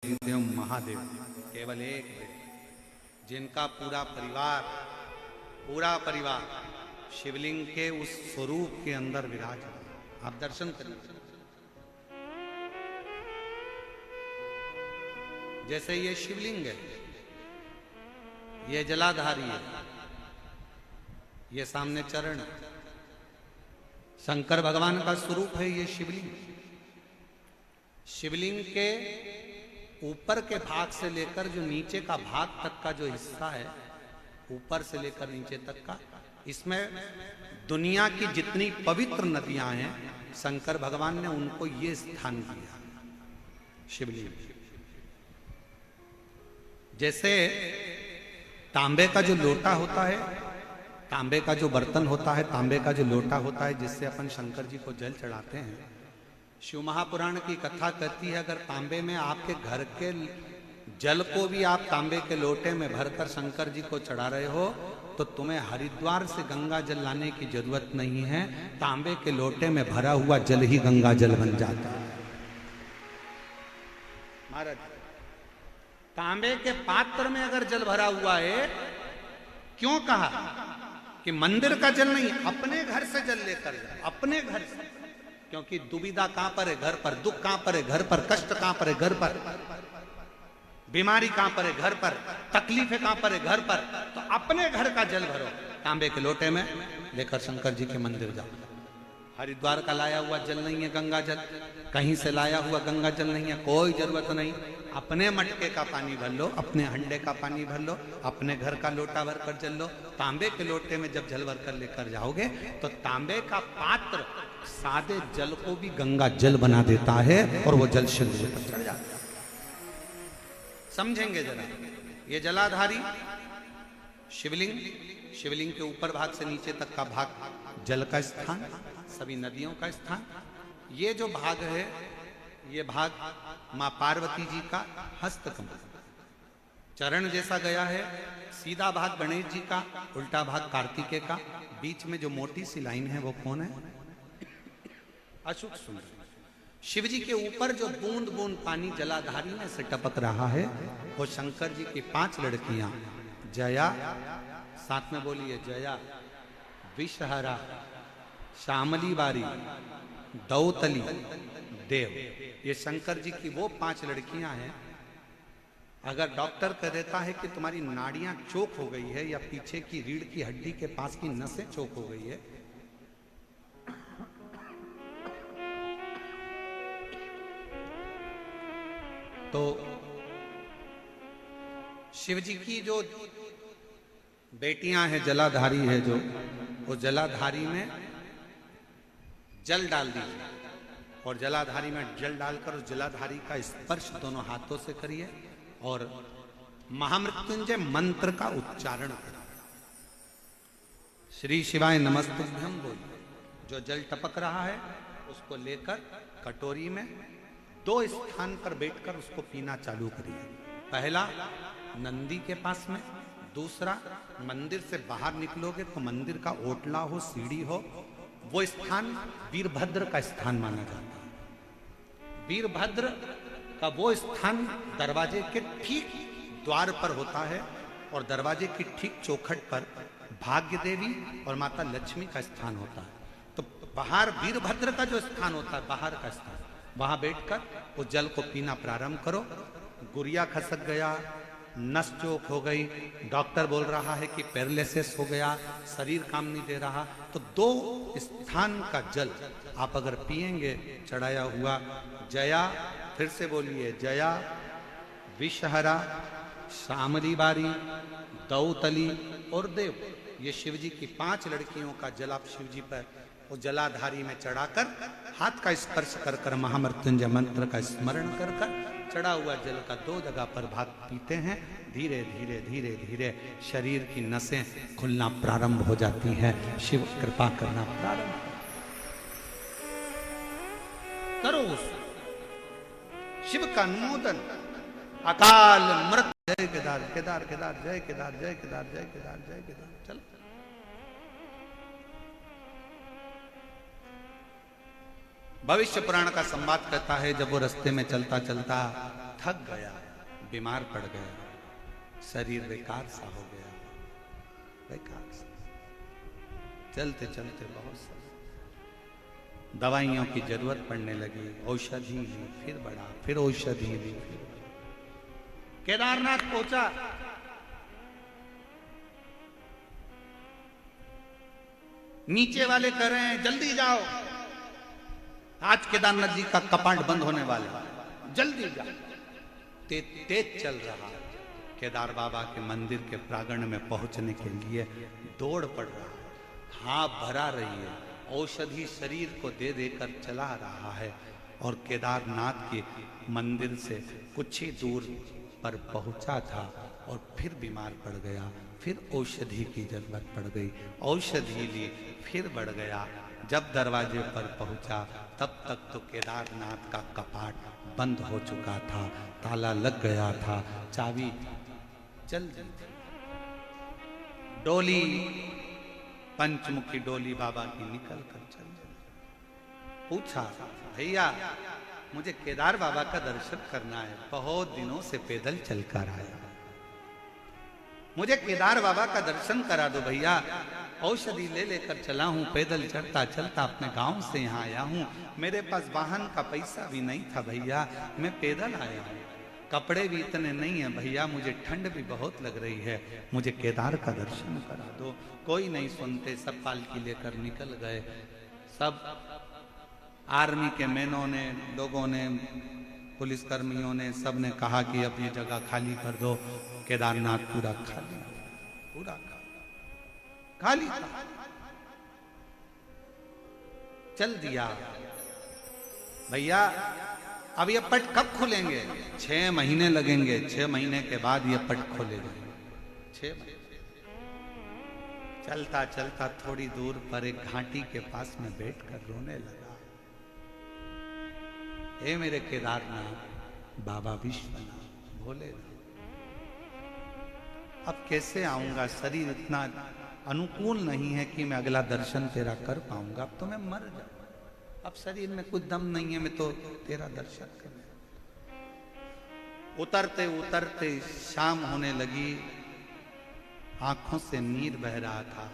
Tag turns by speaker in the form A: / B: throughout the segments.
A: देव महादेव केवल एक व्यक्ति जिनका पूरा परिवार शिवलिंग के उस स्वरूप के अंदर विराज है। आप दर्शन करिए, जैसे ये शिवलिंग है, ये जलाधारी है, ये सामने चरण है, शंकर भगवान का स्वरूप है ये शिवलिंग। शिवलिंग के ऊपर के भाग से लेकर जो नीचे का भाग तक का जो हिस्सा है, ऊपर से लेकर नीचे तक का, इसमें दुनिया की जितनी पवित्र नदियां हैं शंकर भगवान ने उनको ये स्थान दिया शिवलिंग। जैसे तांबे का जो लोटा होता है, तांबे का जो बर्तन होता है, तांबे का जो लोटा होता है जिससे अपन शंकर जी को जल चढ़ाते हैं, शिव महापुराण की कथा कहती है अगर तांबे में आपके घर के जल को भी आप तांबे के लोटे में भरकर शंकर जी को चढ़ा रहे हो तो तुम्हें हरिद्वार से गंगा जल लाने की जरूरत नहीं है, तांबे के लोटे में भरा हुआ जल ही गंगा जल बन जाता है। महाराज, तांबे के पात्र में अगर जल भरा हुआ है, क्यों कहा कि मंदिर का जल नहीं, अपने घर से जल लेकर जाए, अपने घर से। क्योंकि दुविधा कहां पर है? घर पर। दुख कहां पर है? घर पर। कष्ट कहां पर है? घर पर। बीमारी कहां पर है? घर पर। तकलीफें कहां पर है? घर पर। तो अपने घर का जल भरो, तांबे के लोटे में लेकर शंकर जी के मंदिर जाओ। हरिद्वार का लाया हुआ जल नहीं है गंगा जल, कहीं से लाया हुआ गंगा जल नहीं है, कोई जरूरत नहीं। अपने मटके का पानी भर लो, अपने हंडे का पानी भर लो, अपने घर का लोटा भर कर जल लो। तांबे के लोटे में जब जल भर कर लेकर जाओगे तो तांबे का पात्र सादे जल को भी गंगा जल बना देता है और वो जल शिव जी पर चढ़ जाता है। समझेंगे जरा, ये जलाधारी शिवलिंग, शिवलिंग के ऊपर भाग से नीचे तक का भाग जल का स्थान, सभी नदियों का स्थान। ये जो भाग है, ये भाग मां पार्वती जी का हस्तकमल, चरण जैसा गया है। सीधा भाग गणेश जी का, उल्टा भाग कार्तिकेय का, बीच में जो मोटी सी लाइन है वो कौन है? अशुक सुंदर। शिव जी के ऊपर जो बूंद बूंद पानी जलाधारी में से टपक रहा है वो शंकर जी की 5 लड़कियां, जया, साथ में बोलिए जया, विषहरा, श्यामली बारी, दौतली, देव। ये शंकर जी की वो 5 लड़कियां हैं। अगर डॉक्टर कह देता है कि तुम्हारी नाड़ियां चोक हो गई है या पीछे की रीढ़ की हड्डी के पास की नसें चोक हो गई है, तो शिव जी की जो बेटियां हैं, जलाधारी है जो, वो जलाधारी में जल डाल दीजिए और जलाधारी में जल डालकर उस जलाधारी का स्पर्श दोनों हाथों से करिए और महामृत्युंजय मंत्र का उच्चारण करिए। श्री शिवाय नमस्तुभ्यं बोलिए। जो जल टपक रहा है उसको लेकर कटोरी में 2 स्थान पर बैठकर उसको पीना चालू करिए। पहला नंदी के पास में, दूसरा मंदिर से बाहर निकलोगे तो मंदिर का ओटला हो, सीढ़ी हो, वो स्थान वीरभद्र का स्थान माना जाता है। वीरभद्र का वो स्थान दरवाजे के ठीक द्वार पर होता है और दरवाजे की ठीक चौखट पर भाग्य देवी और माता लक्ष्मी का स्थान होता है। तो बाहर वीरभद्र का जो स्थान होता है, बाहर का स्थान, वहां बैठकर उस जल को पीना प्रारंभ करो। गुरिया खसक गया, नस चोक हो गई, डॉक्टर बोल रहा है कि पैरालिसिस हो गया, शरीर काम नहीं दे रहा, तो 2 स्थान का जल आप अगर पिएंगे चढ़ाया हुआ, जया, फिर से बोलिए जया, विषहरा, श्यामली बारी, दौतली और देव, ये शिव जी की 5 लड़कियों का जल आप शिव जी पर वो जलाधारी में चढ़ाकर हाथ का स्पर्श कर कर महामृत्युंजय मंत्र का स्मरण कर कर चढ़ा हुआ जल का 2 जगह पर भाग पीते हैं। धीरे धीरे धीरे धीरे शरीर की नसें खुलना प्रारंभ हो जाती हैं। शिव कृपा करना प्रारंभ करो। शिव का अनुमोदन। अकाल मृत जय केदार, केदार केदार जय केदार, जय केदार, जय केदार, जय केदार। चलो भविष्य पुराण का संवाद कहता है, जब वो रास्ते में चलता चलता थक गया, बीमार पड़ गया, शरीर बेकार सा हो गया, बेकार सा, चलते चलते बहुत सा दवाइयों की जरूरत पड़ने लगी, औषधि ली, फिर बढ़ा, फिर औषधि ली, फिर केदारनाथ पहुंचा। नीचे वाले कह रहे हैं जल्दी जाओ, आज केदारनाथ जी का कपाट बंद होने वाला, जल्दी जाओ। तेज चल रहा, केदार बाबा के मंदिर के प्रांगण में पहुंचने के लिए दौड़ पड़ रहा है, हाँ भरा रही है, औषधि शरीर को दे देकर चला रहा है, और केदारनाथ के मंदिर से कुछ ही दूर पर पहुंचा था और फिर बीमार पड़ गया, फिर औषधि की जरूरत पड़ गई, औषधि ली, फिर बढ़ गया। जब दरवाजे पर पहुंचा तब तक तो केदारनाथ का कपाट बंद हो चुका था, ताला लग गया था, चाबी चल दी थी। डोली, पंचमुखी डोली बाबा की निकल कर चल गई। पूछा, भैया मुझे केदार बाबा का दर्शन करना है, बहुत दिनों से पैदल चलकर आया, मुझे केदार बाबा का दर्शन करा दो भैया। औषधि ले लेकर चला हूं, पैदल चलता चलता अपने गांव से यहाँ आया हूं, मेरे पास वाहन का पैसा भी नहीं था भैया, मैं पैदल आया हूं, कपड़े भी इतने नहीं है भैया, मुझे ठंड भी बहुत लग रही है, मुझे केदार का दर्शन करा दो। कोई नहीं सुनते, सब पालकी लेकर निकल गए। सब आर्मी के मैनों ने, लोगों ने, पुलिसकर्मियों ने, सब ने कहा कि अब ये जगह खाली कर दो। केदारनाथ पूरा खाली, पूरा खाली था। चल दिया भैया, अब ये पट कब खुलेंगे? 6 महीने लगेंगे, 6 महीने के बाद ये पट खोलेंगे। 6 महीने चलता चलता थोड़ी दूर पर एक घाटी के पास में बैठकर रोने लगा, हे मेरे केदारनाथ बाबा विश्वनाथ भोलेनाथ, अब कैसे आऊंगा, शरीर इतना अनुकूल नहीं है कि मैं अगला दर्शन तेरा कर पाऊंगा, अब तो मैं मर जाऊंगा, अब शरीर में कुछ दम नहीं है, मैं तो तेरा दर्शन कर। उतरते उतरते शाम होने लगी, आंखों से नीर बह रहा था।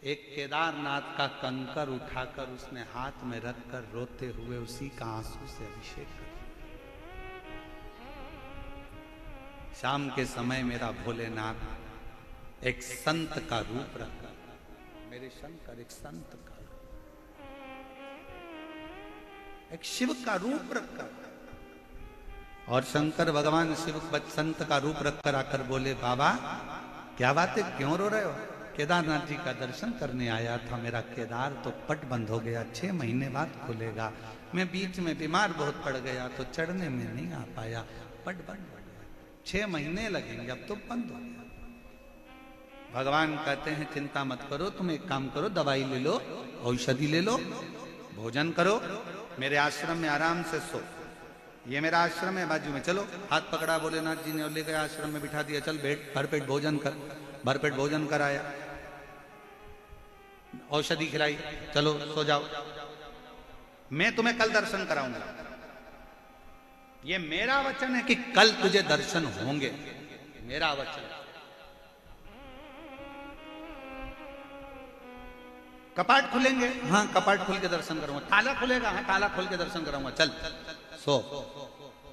A: एक केदारनाथ का कंकर उठाकर उसने हाथ में रखकर रोते हुए उसी का आंसू से अभिषेक कर। शाम के समय मेरा भोलेनाथ एक संत का रूप रखा, मेरे शंकर एक संत का, एक शिव का रूप रखा, और शंकर भगवान शिव संत का रूप रखकर आकर बोले, बाबा क्या बात है, क्यों रो रहे हो? केदारनाथ जी का दर्शन करने आया था, मेरा केदार तो पट बंद हो गया, 6 महीने बाद खुलेगा, मैं बीच में बीमार बहुत पड़ गया तो चढ़ने में नहीं आ पाया, पट बंद हो गया, 6 महीने लगेंगे, अब तो बंद हो गया। भगवान कहते हैं चिंता मत करो, तुम एक काम करो, दवाई ले लो, औषधि ले लो, भोजन करो, मेरे आश्रम में आराम से सो, ये मेरा आश्रम है बाजू में, चलो। हाथ पकड़ा भोलेनाथ जी ने और ले गए आश्रम में बिठा दिया, चल बैठ, भरपेट भोजन कर, भरपेट भोजन कराया, औषधि खिलाई, चलो सो जाओ, मैं तुम्हें कल दर्शन कराऊंगा, ये मेरा वचन है कि कल तुझे दर्शन होंगे, मेरा वचन। कपाट खुलेंगे, हाँ कपाट खोल के दर्शन करूंगा, ताला खुलेगा, हाँ ताला खोल के दर्शन करूंगा, चल सो।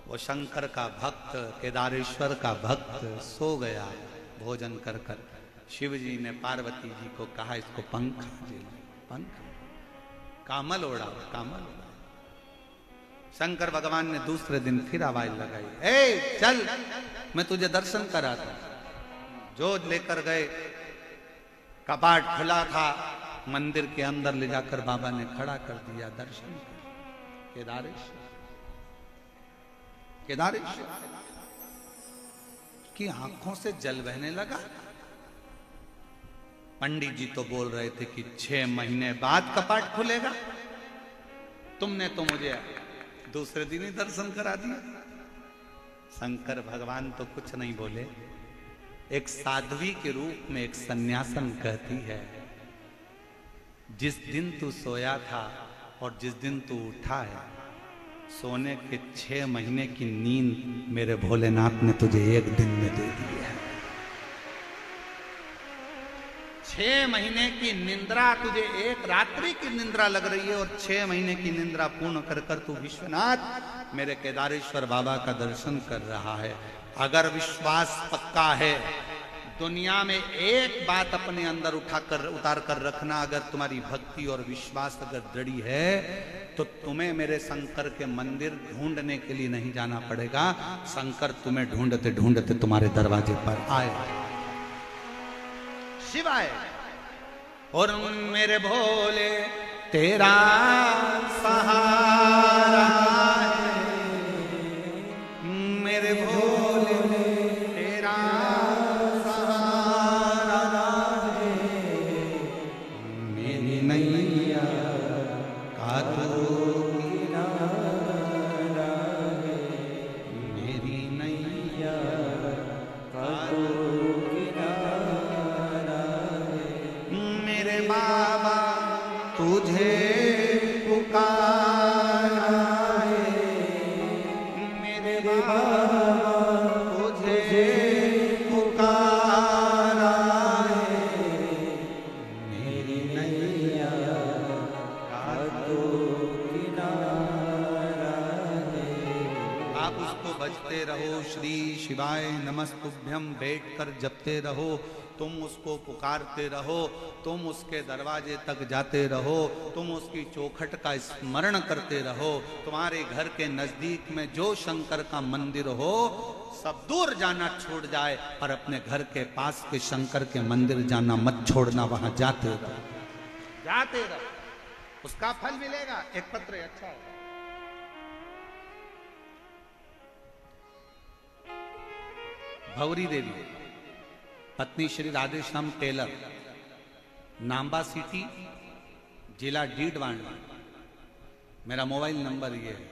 A: वो शंकर का भक्त, केदारेश्वर का भक्त सो गया भोजन कर कर। शिव जी ने पार्वती जी को कहा, इसको पंखा दे, पंखा, कामल ओढ़ा, कामल ओढ़ा। शंकर भगवान ने दूसरे दिन फिर आवाज लगाई, ए चल, मैं तुझे दर्शन कराता। जो लेकर गए, कपाट खुला था, मंदिर के अंदर ले जाकर बाबा ने खड़ा कर दिया, दर्शन कर। केदारेश्वर, केदारेश्वर की आंखों से जल बहने लगा। पंडित जी तो बोल रहे थे कि 6 महीने बाद कपाट खुलेगा, तुमने तो मुझे दूसरे दिन ही दर्शन करा दिया। शंकर भगवान तो कुछ नहीं बोले। एक साध्वी के रूप में एक सन्यासन कहती है, जिस दिन तू सोया था और जिस दिन तू उठा है, सोने के 6 महीने की नींद मेरे भोलेनाथ ने तुझे एक दिन में दे दी है। 6 महीने की निंद्रा तुझे एक रात्रि की निंद्रा लग रही है, और 6 महीने की निंद्रा पूर्ण कर कर तू विश्वनाथ मेरे केदारेश्वर बाबा का दर्शन कर रहा है। अगर विश्वास पक्का है, दुनिया में एक बात अपने अंदर उतार कर रखना, अगर तुम्हारी भक्ति और विश्वास अगर दृढ़ है तो तुम्हें मेरे शंकर के मंदिर ढूंढने के लिए नहीं जाना पड़ेगा। शंकर तुम्हें ढूंढते ढूंढते तुम्हारे दरवाजे पर आए। शिवाय। और मेरे भोले तेरा सहारा है, मेरे भोले तेरा सहारा है, मेरी नैया का तू किनारा है, मेरी नैया का तू बाबा तुझे पुकारा है, मेरे बाबा तुझे पुकारा है, मेरी नैया का तो किनारा है। आप उसको बजते रहो, श्री शिवाय नमस्तुभ्यम बैठकर जपते रहो, तुम उसको पुकारते रहो, तुम उसके दरवाजे तक जाते रहो, तुम उसकी चौखट का स्मरण करते रहो। तुम्हारे घर के नजदीक में जो शंकर का मंदिर हो, सब दूर जाना छोड़ जाए, और अपने घर के पास के शंकर के मंदिर जाना मत छोड़ना, वहां जाते रहो, जाते रहो, उसका फल मिलेगा। एक पत्र अच्छा है। भौरी देवी पत्नी श्री राधेश्याम टेलर, नाम्बा सिटी, जिला डीडवाना। मेरा मोबाइल नंबर ये है,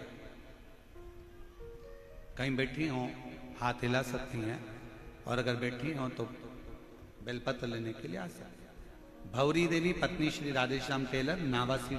A: कहीं बैठी हो हाथ हिला सकती हैं, और अगर बैठी हो तो बेलपत्र लेने के लिए आ सकती हैं। भौरी देवी पत्नी श्री राधेश्याम टेलर, नाम्बा सिटी।